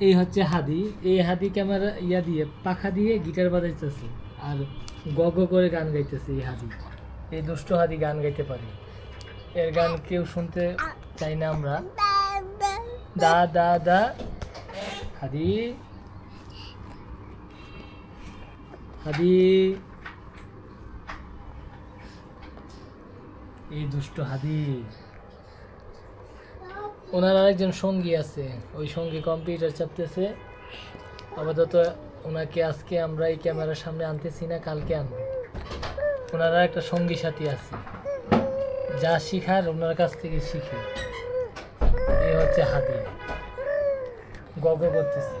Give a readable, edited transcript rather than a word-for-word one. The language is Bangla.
এই হচ্ছে হাদি। এই হাদি ক্যামেরা ইয়া দিয়ে পাখা দিয়ে গিটার বাজাইতেছে আর গ গ করে গান গাইতেছে। এই হাদি, এই দুষ্ট হাদি গান গাইতে পারে। এর গান কেউ শুনতে চাই না আমরা। দা দা দা হাদি, হাদি, এই দুষ্ট হাদি। ওনার আরেকজন সঙ্গী আছে, ওই সঙ্গী কম্পিউটার চাপতেছে আপাতত। ওনাকে আজকে আমরা এই ক্যামেরার সামনে আনতেছি না, কালকে আনবো। ওনারা একটা সঙ্গী সাথী আছে, যা শিখার ওনার কাছ থেকে শিখে। এই হচ্ছে হাদি, গগ করতেছে।